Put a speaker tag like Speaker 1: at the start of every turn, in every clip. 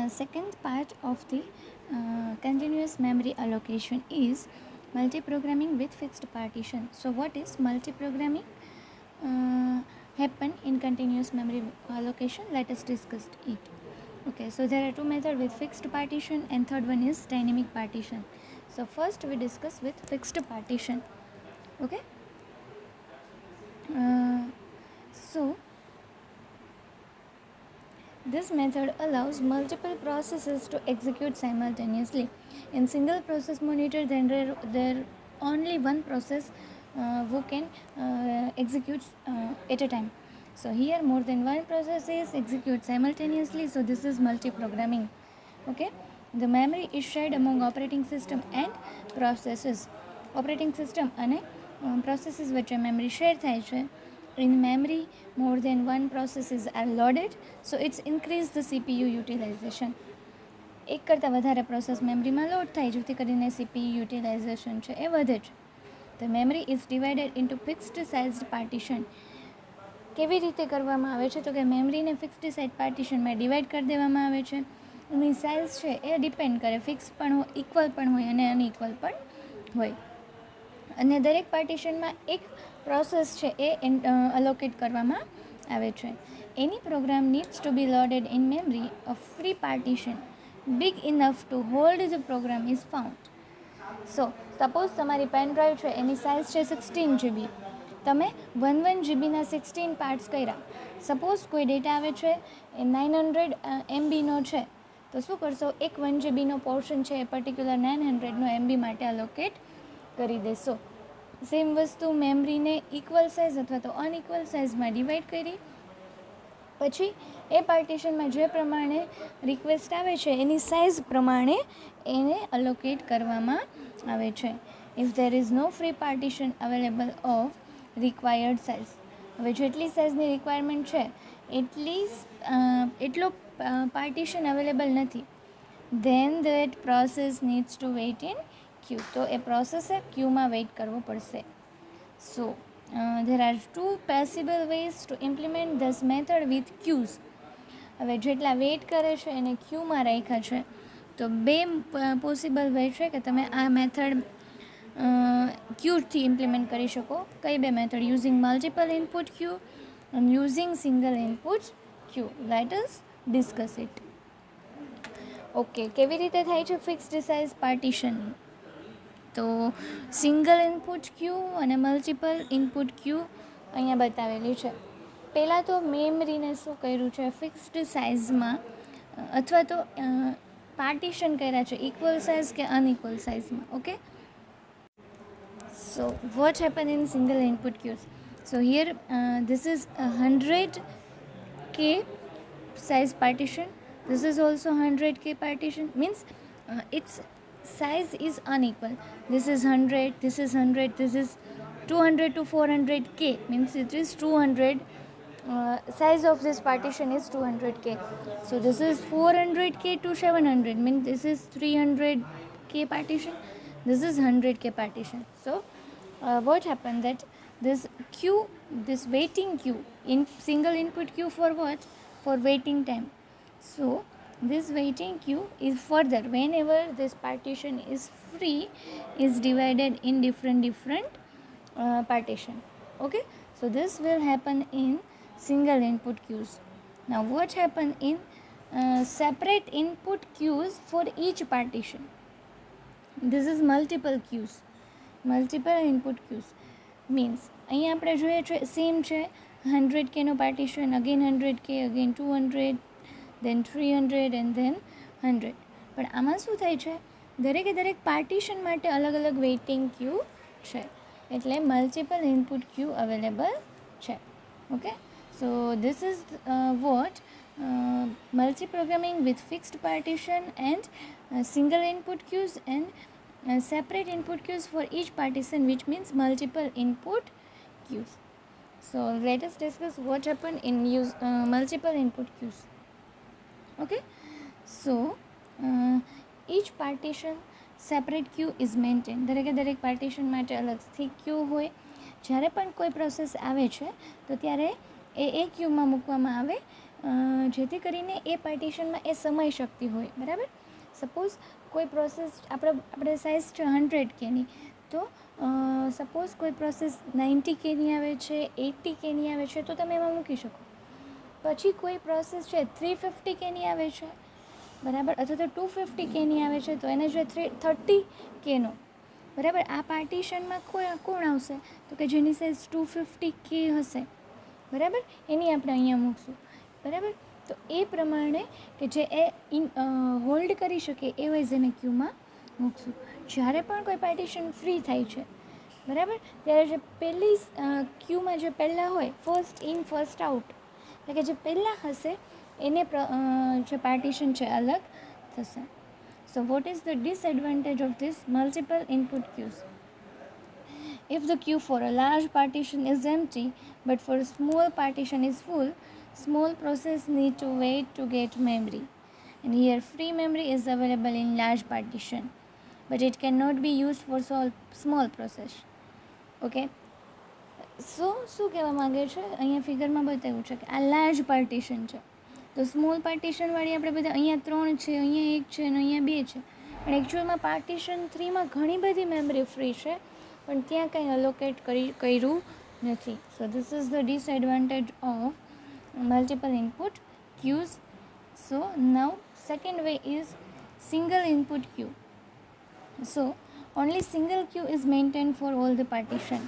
Speaker 1: second part of the continuous memory allocation is multiprogramming with fixed partition. So what is multiprogramming happen in continuous memory allocation? Let us discuss it. Okay, so there are two methods with fixed partition and third one is dynamic partition. So first we discuss with fixed partition. Okay, so this method allows multiple processes to execute simultaneously. In single process monitor, there only one process who can execute at a time. So here more than one process is execute simultaneously. So this is multiprogramming. Okay, the memory is shared among operating system and processes. Operating system અને processes વચ્ચે memory share થાય છે. In memory, more than one processes are loaded, so it's increase the CPU utilization. એક કરતાં વધારે process મેમરીમાં load થાય જેથી કરીને CPU યુટિલાઇઝેશન છે એ વધે છે. The memory is divided into fixed sized partition. કેવી રીતે કરવામાં આવે છે તો કે મેમરીને ફિક્સ્ડ સાઇઝ પાર્ટીશનમાં ડિવાઈડ કરી દેવામાં આવે છે. એની સાઇઝ છે એ ડિપેન્ડ કરે, ફિક્સ પણ હોય, ઇક્વલ પણ હોય અને અનઇક્વલ પણ હોય. અને દરેક પાર્ટીશનમાં એક પ્રોસેસ છે એ અલોકેટ કરવામાં આવે છે. Any program needs to be loaded in memory a free partition big enough to hold the program is found. So suppose તમારી પેન ડ્રાઈવ છે એની સાઇઝ છે 16 GB. તમે 1 GBના 16 પાર્ટ્સ કર્યા. સપોઝ કોઈ ડેટા આવે છે એ 900 MBનો છે તો શું કરશો, એક 1 GBનો પોર્શન છે એ પર્ટિક્યુલર 900નો MB માટે અલોકેટ કરી દેશો. સેમ વસ્તુ મેમરીને ઇક્વલ સાઇઝ અથવા તો અનઇક્વલ સાઇઝમાં ડિવાઈડ કરી પછી એ પાર્ટીશનમાં જે પ્રમાણે રિક્વેસ્ટ આવે છે એની સાઇઝ પ્રમાણે એને અલોકેટ કરવામાં આવે છે. If there is no free partition available of required size, હવે જેટલી સાઇઝની રિક્વાયરમેન્ટ છે એટલો પાર્ટીશન અવેલેબલ નથી, then that process needs to wait in queue, તો એ પ્રોસેસે ક્યુમાં વેઇટ કરવો પડશે. સો there are two possible ways to implement this method with queues. હવે જેટલા વેઇટ કરે છે એને ક્યુમાં રાખ્યા છે તો બે પોસિબલ વે છે કે તમે આ મેથડ ક્યુથી ઇમ્પ્લિમેન્ટ કરી શકો. કઈ બે method? Using multiple input Q and using single input queue. Let us discuss it. Okay, કેવી રીતે થાય છે ફિક્સ્ડ સાઇઝ પાર્ટીશન? તો સિંગલ ઇનપુટ ક્યુ અને મલ્ટિપલ ઇનપુટ ક્યુ અહીંયા બતાવેલી છે. પહેલાં તો મેમરીને શું કર્યું છે, ફિક્સ્ડ સાઇઝમાં અથવા તો પાર્ટીશન કર્યા છે ઇક્વલ સાઇઝ કે અનઇક્વલ સાઇઝમાં. Okay, so what happen in single input queues? So here this is a 100K size partition. This is also 100K partition. Means its size is unequal. This is 100, this is 100, this is 200 to 400K. Means it is 200. Size of this partition is 200K. So this is 400K to 700. Means this is 300K partition. This is 100K partition. So what happened that this queue, this waiting queue, in single input queue for what? For waiting time. So this waiting queue is further, whenever this partition is free, is divided in different partition. Okay, so this will happen in single input queues. Now what happen in separate input queues for each partition? This is multiple queues, multiple input queues. Means અહીંયા આપણે જોઈએ છે same છે 100Kનો partition, again 100K, again 200, then 300 and then 100. પણ આમાં શું થાય છે, દરેકે દરેક પાર્ટીશન માટે અલગ અલગ વેઇટિંગ ક્યુ છે, એટલે મલ્ટિપલ ઇનપુટ ક્યુ અવેલેબલ છે. Okay, so this is what multiprogramming with fixed partition and single input queues and separate input queues for each partition, which means multiple input queues. So let us discuss what happened in multiple input queues. Okay, so each partition separate queue is maintained. દરેક partition માટે અલગથી ક્યુ હોય. જ્યારે પણ કોઈ process આવે છે તો ત્યારે એ ક્યુમાં મૂકવામાં આવે જેથી કરીને એ પાર્ટીશનમાં એ સમાઈ શકતી હોય. બરાબર. સપોઝ કોઈ પ્રોસેસ આપણે સાઇઝ છે 100 કેની, તો સપોઝ કોઈ પ્રોસેસ 90 કેની આવે છે, 80 કેની આવે છે, તો તમે એમાં મૂકી શકો. પછી કોઈ પ્રોસેસ છે 350 કેની આવે છે, બરાબર, અથવા તો 250 કેની આવે છે, તો એને જે 30 કેનો, બરાબર, આ પાર્ટીશનમાં કોણ આવશે? તો કે જેની સાઇઝ 250 કે હશે, બરાબર, એની આપણે અહીંયા મૂકશું. બરાબર. તો એ પ્રમાણે કે જે એ હોલ્ડ કરી શકે એ વાઇઝ એને ક્યુમાં મૂકશું. જ્યારે પણ કોઈ પાર્ટીશન ફ્રી થાય છે, બરાબર, ત્યારે જે પહેલી ક્યુમાં જે પહેલાં હોય, ફર્સ્ટ ઇન ફર્સ્ટ આઉટ, એટલે કે જે પહેલાં હશે એને જે પાર્ટીશન છે અલગ થશે. So what is the disadvantage of this multiple input cues? If the queue for a large partition is empty but for a small partition is full, small process need to wait to get memory. And here free memory is available in large partition, but it cannot be used for small process. Okay. સો શું કહેવા માગે છે અહીંયા ફિગરમાં બતાવ્યું છે કે આ large partition છે, તો સ્મોલ પાર્ટીશનવાળી આપણે બધા અહીંયા 3 છે, અહીંયા 1 છે અને અહીંયા 2 છે, પણ એકચ્યુઅલમાં પાર્ટીશન 3માં ઘણી બધી મેમરી ફ્રી છે, પણ ત્યાં કંઈ અલોકેટ કર્યું નથી. સો this is the disadvantage of multiple input cues. So now second way is single input Q. So only single Q is maintain for all the partition.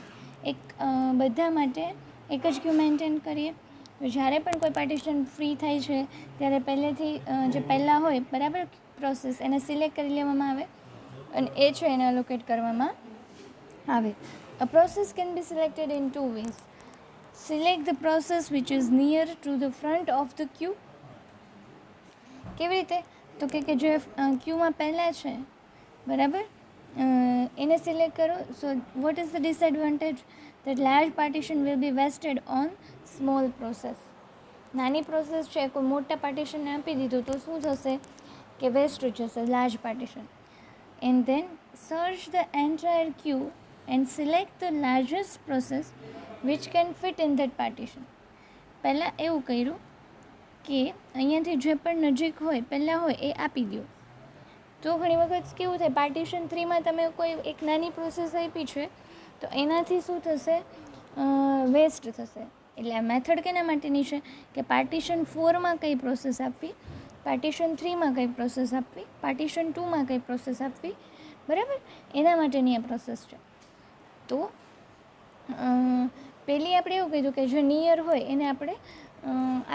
Speaker 1: બધા માટે એક જ ક્યુ મેન્ટેન કરીએ. જ્યારે પણ કોઈ પાર્ટીશન ફ્રી થાય છે ત્યારે પહેલેથી જે પહેલાં હોય, બરાબર, પ્રોસેસ એને સિલેક્ટ કરી લેવામાં આવે અને એ છે એને અલોકેટ કરવામાં આવે. A process can be selected in 2 ways. Select the process which is near to the front of the queue. કેવી રીતે? તો કે જે ક્યુમાં પહેલાં છે, બરાબર, એને સિલેક્ટ કરો. So what is the disadvantage? that large partition will be wasted on small process. નાની પ્રોસેસ છે કોઈ મોટા પાર્ટીશનને આપી દીધું તો શું થશે કે વેસ્ટ જશે large partition. And then search the entire Q and select the largest process which can fit in that partition. પહેલાં એવું કર્યું કે અહીંયાથી જે પણ નજીક હોય પહેલાં હોય એ આપી દો. તો ઘણી વખત કેવું થાય, પાર્ટીશન 3માં તમે કોઈ એક નાની પ્રોસેસ આપી છે તો એનાથી શું થશે, વેસ્ટ થશે. એટલે આ મેથડ કેના માટેની છે કે પાર્ટીશન 4માં કઈ પ્રોસેસ આપવી, પાર્ટીશન 3માં કઈ પ્રોસેસ આપવી, પાર્ટીશન 2માં કઈ પ્રોસેસ આપવી, બરાબર, એના માટેની આ પ્રોસેસ છે. તો પહેલી આપણે એવું કીધું કે જે નિયર હોય એને આપણે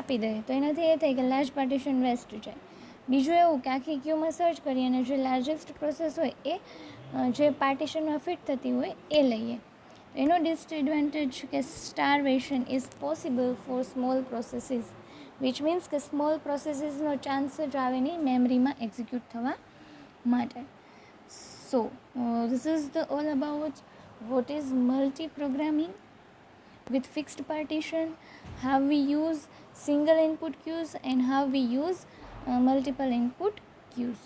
Speaker 1: આપી દઈએ, તો એનાથી એ થાય કે લાર્જ પાર્ટીશન વેસ્ટ જાય. બીજું એવું કે આખી ક્યુમાં સર્ચ કરીએ અને જે લાર્જેસ્ટ પ્રોસેસ હોય એ જે પાર્ટીશનમાં ફિટ થતી હોય એ લઈએ. એનો ડિસએડવાન્ટેજ કે starvation is possible for small processes, which means કે સ્મોલ પ્રોસેસીસનો ચાન્સ જ આવે નહીં મેમરીમાં એક્ઝિક્યુટ થવા માટે. So this is the all about what is multiprogramming with fixed partition, how we use single input queues and how we use multiple input queues.